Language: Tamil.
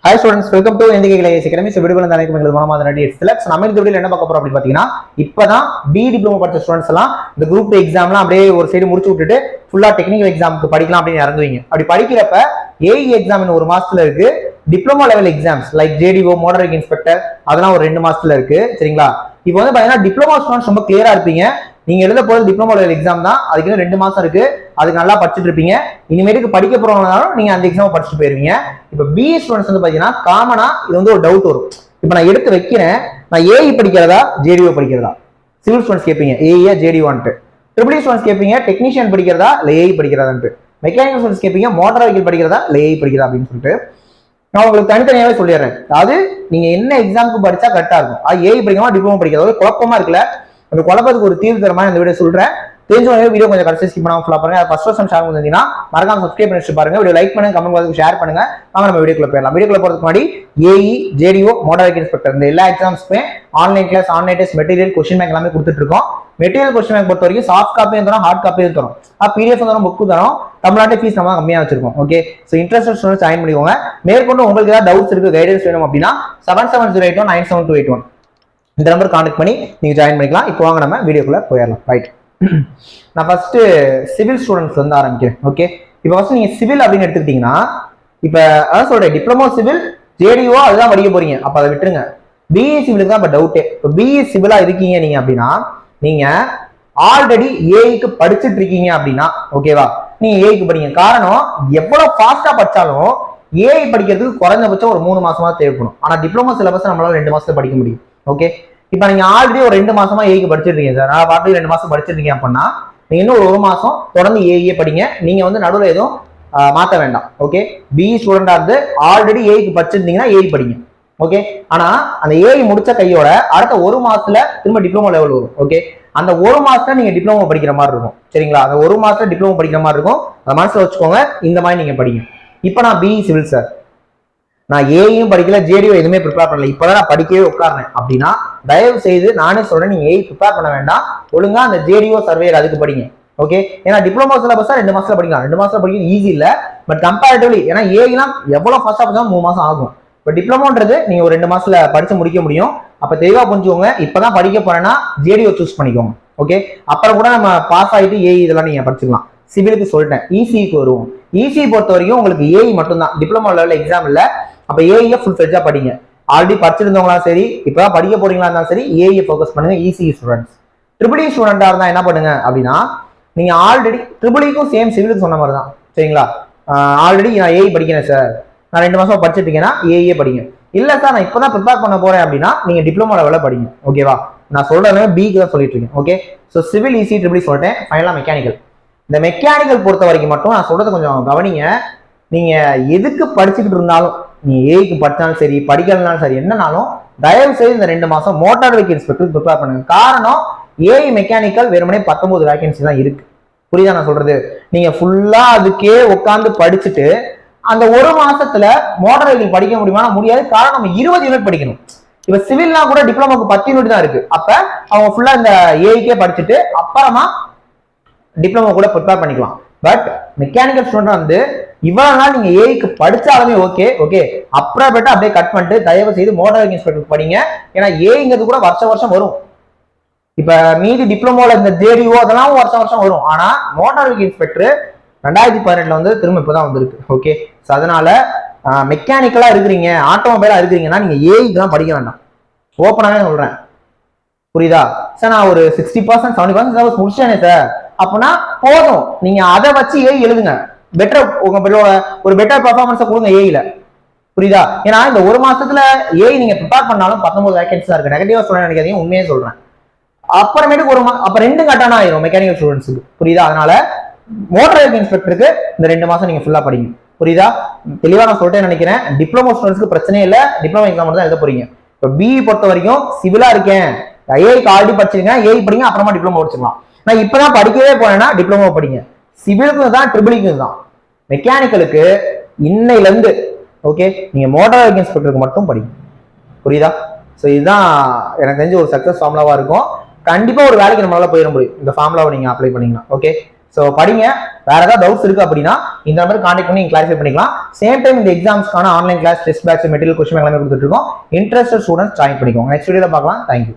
Hi students, welcome to NDK Academy. So, video வந்து அனைவருக்கும் எங்களது மனமார்ந்த நன்றிகள். So, நம்ம இந்த வீடியோல என்ன பார்க்க போறோம் அப்படி பாத்தீங்கன்னா, இப்பதான் B டிப்ளமோ படிச்ச ஸ்டூடண்ட்ஸ் எல்லாம் இந்த குரூப் 2 எக்ஸாம்லாம் அப்படியே ஒரு சைடு முடிச்சு விட்டுட்டு ஃபுல்லா டெக்னிக்கல் எக்ஸாமுக்கு படிக்கலாம் அப்படின்னு இறங்குவீங்க. அப்படி படிக்கிறப்ப AE எக்ஸாம் இன்னும் ஒரு மாசத்துல இருக்கு. Diploma level exams like JDO, motor vehicle inspector அதெல்லாம் ஒரு 2 மாசத்துல இருக்கு. சரிங்களா? இப்போ வந்து பாத்தீங்கன்னா டிப்ளமோ ஸ்டூடண்ட்ஸ் ரொம்ப கிளியரா இருப்பீங்க. நீங்க எழுத போறது டிப்ளமோ லெவல் எக்ஸாம் தான். அதுக்கு இன்னும் 2 மாசம் இருக்கு. அதுக்கு நல்லா படிச்சுட்டு இருப்பீங்க. இனிமேட்டுக்கு படிக்க போறவங்கனாலும் நீங்க அந்த எக்ஸாம் படிச்சுட்டு போயிருவீங்க. இப்ப BE ஸ்டூடண்ட்ஸ் வந்து பாத்தீங்கன்னா காமனா இது வந்து ஒரு டவுட் வரும். இப்ப நான் எடுத்து வைக்கிறேன், நான் AE படிக்கிறதா JDO படிக்கிறதா? சிவில் ஸ்டூடண்ட்ஸ் கேட்பீங்க AE JDO-ன்ட்டு. ட்ரிபிள் ஸ்டூடண்ட்ஸ் கேட்பீங்க டெக்னீஷியன் படிக்கிறதா இல்ல AE படிக்கிறதான்ட்டு. மெக்கானிக்கல் ஸ்டூடண்ட்ஸ் கேட்பீங்க மோட்டார் வெஹிக்கிள் படிக்கிறதா இல்ல AE படிக்கிறதா அப்படின்னு சொல்லிட்டு நான் உங்களுக்கு தனித்தனியாவே சொல்லிடுறேன். அதாவது நீங்க என்ன எக்ஸாமுக்கு படிச்சா கரெக்டா இருக்கும். AE படிக்கணுமா டிப்ளமோ படிக்கிறதா குழப்பமா இருக்குல்ல, அந்த குழப்பத்துக்கு ஒரு தீர்வு தரமா இந்த வீடியோ சொல்றேன். தெரிஞ்சவங்க வீடியோ கொஞ்சம் கடைசி ஸ்கிப் பண்ணாம ஃபுல்லா பாருங்க. ஃபர்ஸ்ட் வருஷம் ஷேர் பண்ணிருந்தீங்கன்னா மறக்காம சப்ஸ்கிரைப் பண்ணி பாருங்க. வீடியோ லைக் பண்ணுங்க, கமெண்ட் பண்ணுங்க, ஷேர் பண்ணுங்க. வாங்க நம்ம வீடியோக்குள்ள போயிடலாம். வீடியோக்குள்ள போறதுக்கு முன்னாடி AE JDO motor vehicle inspector இந்த எல்லா எக்ஸாம்ஸ்மே online class, online test, material, question bank எல்லாமே கொடுத்துட்டு இருக்கோம். மெட்டீரியல் கொஸ்டின் பேங்க் பொறுத்த வரைக்கும் சாஃப்ட் காப்பியும் தரோம், ஹார்ட் காப்பியும் தரோம். PDF தரோம், புக்கு தரோம். தமிழ்நாட்டு ஃபீஸ் நம்ம கம்மியா வச்சிருக்கோம். Okay, so interested students join பண்ணிக்கோங்க. மேற்கொண்டு உங்களுக்கு ஏதாவது டவுட்ஸ் இருக்கு, கைடன்ஸ் வேணும் அப்படின்னா 7708197281 இந்த நம்பர் கான்டாக்ட் பண்ணி நீங்க ஜாயின் பண்ணிக்கலாம். இப்போ வாங்க நம்ம வீடியோக்குள்ள போயிடலாம். ரைட், நான் ஃபர்ஸ்ட் சிவில் ஸ்டூடெண்ட்ஸ் வந்து ஆரம்பிக்கிறேன். ஓகே, இப்போ ஃபர்ஸ்ட் நீங்க சிவில் அப்படின்னு எடுத்துக்கிட்டீங்கன்னா, இப்போ அதான் சொல்றேன் டிப்ளமோ சிவில் JDO அதுதான் படிக்க போறீங்க. அப்ப அதை விட்டுருங்க. BE சிவிலுக்கு தான் இப்போ டவுட்டே. இப்போ BE சிவிலா இருக்கீங்க நீங்க அப்படின்னா, நீங்க ஆல்ரெடி AEக்கு படிச்சுட்டு இருக்கீங்க அப்படின்னா ஓகேவா, நீங்க AEக்கு படிங்க. காரணம் எவ்வளவு ஃபாஸ்டா படிச்சாலும் AE படிக்கிறதுக்கு குறைஞ்சபட்சம் ஒரு 3 மாசமா தேவைப்படும். ஆனா டிப்ளமோ சிலபஸ் நம்மளால 2 மாசத்துல படிக்க முடியும். ஓகே, இப்ப நீங்க ஆல்ரெடி ஒரு 2 மாசமா AEக்கு படிச்சிருக்கீங்க சார், நான் பார்த்து 2 மாசம் படிச்சிருக்கீங்க அப்படின்னா நீங்க இன்னும் ஒரு மாசம் தொடர்ந்து AE படிங்க. நீங்க வந்து நடுவில் எதுவும் மாத்த வேண்டாம். ஓகே, BE ஸ்டூடெண்டா இருந்து ஆல்ரெடி AEக்கு படிச்சிருந்தீங்கன்னா AE படிங்க. ஓகே, ஆனா அந்த AE முடிச்ச கையோட அடுத்த ஒரு மாசத்துல திரும்ப டிப்ளமோ லெவல் வரும். ஓகே, அந்த ஒரு மாசத்துல நீங்க டிப்ளமோ படிக்கிற மாதிரி இருக்கும். சரிங்களா? அந்த ஒரு மாசத்துல டிப்ளமோ படிக்கிற மாதிரி இருக்கும். அதை மனசுல வச்சுக்கோங்க. இந்த மாதிரி நீங்க படிங்க. இப்ப நான் BE சிவில் சார், நான் AEயும் படிக்கல, JDO எதுவுமே ப்ரிப்பேர் பண்ணல, இப்பதான் நான் படிக்கவே உட்கார்றேன் அப்படின்னா தயவு செய்து நானே சொல்றேன், நீங்க AE ப்ரிப்பேர் பண்ண வேண்டாம். ஒழுங்கா அந்த JDO சர்வேயர் அதுக்கு படிங்க. ஓகே, ஏன்னா டிப்ளமோ சிலபஸ் 2 மாசத்துல படிக்கலாம். 2 மாசத்துல படிக்கிறது ஈஸி இல்ல, பட் கம்பேரிட்டிவ்லி ஏன்னா AEலாம் எவ்வளவு ஃபாஸ்டா படிச்சாலும் 3 மாசம் ஆகும். இப்போ டிப்ளமோன்றது நீங்க ஒரு 2 மாசத்துல படிச்சு முடிக்க முடியும். அப்ப தெளிவா புரிஞ்சுக்கோங்க. இப்பதான் படிக்க போறேன்னா JDO சூஸ் பண்ணிக்கோங்க. ஓகே, அப்புறம் கூட நம்ம பாஸ் ஆயிட்டு AE இதெல்லாம் நீங்க படிச்சுக்கலாம். சிவிலுக்கு சொல்லிட்டேன். ECக்கு வருவோம். EC பொறுத்த வரைக்கும் உங்களுக்கு AE மட்டும் தான், டிப்ளமோ லெவல் எக்ஸாம் இல்ல. அப்ப AE ஃபுல் ஃபிளெட்ஜா படிங்க. ஆல்ரெடி படிச்சிருந்தவங்களா சரி, இப்பதான் படிக்க போறீங்களா இருந்தாலும் சரி AE ஃபோக்கஸ் பண்ணுங்க. ECE students. ட்ரிபிள் E ஸ்டூடெண்டா இருந்தா என்ன பண்ணுங்க அப்படின்னா, நீங்க ஆல்ரெடி ட்ரிபிள்க்கும் சேம் சிவிலுக்கு சொன்ன மாதிரி தான். சரிங்களா? ஆல்ரெடி நான் AE படிக்கிறேன் சார், நான் 2 மாசம் படிச்சிருக்கேன்னா AE படிங்க. இல்ல சார் நான் இப்பதான் ப்ரிப்பேர் பண்ண போறேன் அப்படின்னா நீங்க டிப்ளமோ லெவல்ல படிங்க. ஓகேவா? நான் சொல்றது Bக்கு தான் சொல்லிட்டு இருக்கேன். Okay, so civil EC triple சொல்லிட்டேன். ஃபைனலா மெக்கானிக்கல். இந்த மெக்கானிக்கல் பொறுத்த வரைக்கும் மட்டும் நான் சொல்றது கொஞ்சம் கவனிங்க. நீங்க எதுக்கு படிச்சுக்கிட்டு இருந்தாலும், நீங்க AEக்கு படிச்சாலும் சரி, படிக்கலனாலும் சரி, என்னன்னாலும் தயவு செய்து இந்த 2 மாசம் மோட்டார் வெஹிக்கிள் இன்ஸ்பெக்டர் ப்ரிப்பேர் பண்ணுங்க. காரணம் AE மெக்கானிக்கல் வெறுமனே 19 வேகன்சி தான் இருக்கு. புரியுதா நான் சொல்றது? நீங்க ஃபுல்லா அதுக்கே உட்காந்து படிச்சுட்டு அந்த ஒரு மாசத்துல மோட்டார் வெஹிக்கிள் படிக்க முடியுமா? முடியாது. காரணம் நம்ம 20 யூனிட் படிக்கணும். இப்ப சிவில்னா கூட டிப்ளமோக்கு 10 யூனிட் தான் இருக்கு. அப்ப அவங்க ஃபுல்லா இந்த AEக்கே படிச்சுட்டு அப்புறமா டிப்ளமோ கூட ப்ரிப்பேர் பண்ணிக்கலாம். பட் மெக்கானிக்கல் ஸ்டூடெண்ட் வந்து இவ்வளவு நாள் நீங்க AEக்கு படிச்சாலுமே ஓகே அப்புறமேட்டு அப்படியே கட் பண்ணிட்டு தயவு செய்து மோட்டார் வெஹிக்கிள் இன்ஸ்பெக்டர் படிங்க. ஏன்னா AEங்கிறது கூட வருஷம் வரும். இப்ப மீதி டிப்ளமோல இந்த JDO அதெல்லாம் வருஷம் வரும். ஆனா மோட்டார் வெஹிக்கிள் இன்ஸ்பெக்டர் 2018 வந்து திரும்ப இப்பதான் வந்திருக்கு. ஓகே, ஸோ அதனால மெக்கானிக்கலா இருக்கிறீங்க, ஆட்டோமொபைலா இருக்கிறீங்கன்னா நீங்க AEக்கு தான் படிக்க வேண்டாம். ஓப்பனாவே சொல்றேன். புரியுதா சார்? நான் ஒரு 60% 70% முடிச்சேனே சார் அப்படின்னா போதும், நீங்க அதை வச்சு AE எழுதுங்க. பெட்டர் ஒரு பெட்டர் பெர்ஃபார்மன்ஸை கொடுங்க AEல. புரியுதா? ஏன்னா இந்த ஒரு மாசத்துல AE நீங்க ப்ரிப்பேர் பண்ணாலும் 19 வேகன்சி தான் இருக்கு. நெகட்டிவா சொல்ல நினைக்காதீங்க, உண்மையே சொல்றேன். அப்புறமேட்டுக்கு அப்ப 2 கட்டான ஆயிரும் மெக்கானிக்கல் ஸ்டூடெண்ட்ஸுக்கு. புரியுதா? அதனால மோட்டார் வெஹிக்கிள் இன்ஸ்பெக்டருக்கு இந்த 2 மாசம் நீங்க ஃபுல்லா படிங்க. புரியுதா? தெளிவா நான் சொல்லிட்டேன் நினைக்கிறேன். டிப்ளமோ ஸ்டூடெண்ட்ஸ்க்கு பிரச்சனை இல்லை, டிப்ளமோ எக்ஸாம் தான் எழுத போறீங்க. இப்போ BE பொறுத்த வரைக்கும் சிவிலா இருக்கேன், AEக்கு ஆல்ரெடி படிச்சிருக்கேன், AE படிங்க, அப்புறமா டிப்ளமோ படிச்சுக்கலாம். நான் இப்பதான் படிக்கவே போனேன்னா டிப்ளமோ படிங்க. சிவிலுக்கு தான், ட்ரிபிளுக்கு தான். மெக்கானிக்கலுக்கு இன்னையில இருந்து ஓகே நீங்க மோட்டார் வெஹிக்கிள் இன்ஸ்பெக்டருக்கு மட்டும் படிங்க. புரியுதா? ஸோ இதுதான் எனக்கு தெரிஞ்ச ஒரு சக்சஸ் ஃபார்முலாவா இருக்கும். கண்டிப்பா ஒரு வேலைக்கு நம்மளால போயிட முடியும் இந்த ஃபார்முலாவை நீங்க அப்ளை பண்ணீங்கன்னா. ஓகே, ஸோ படிங்க. வேற ஏதாவது டவுட்ஸ் இருக்கு அப்படின்னா இந்த நம்பர் கான்டாக்ட் பண்ணி கிளாரிஃபை பண்ணிக்கலாம். சேம் டைம் இந்த எக்ஸாம்ஸ்க்கான online class, test batch, material, question எல்லாமே கொடுத்துட்டு இருக்கோம். இன்ட்ரெஸ்டட் ஸ்டூடெண்ட்ஸ் ஜாயின் பண்ணிக்கோங்க. நெக்ஸ்ட் வீடியோல பார்க்கலாம். தேங்க்யூ.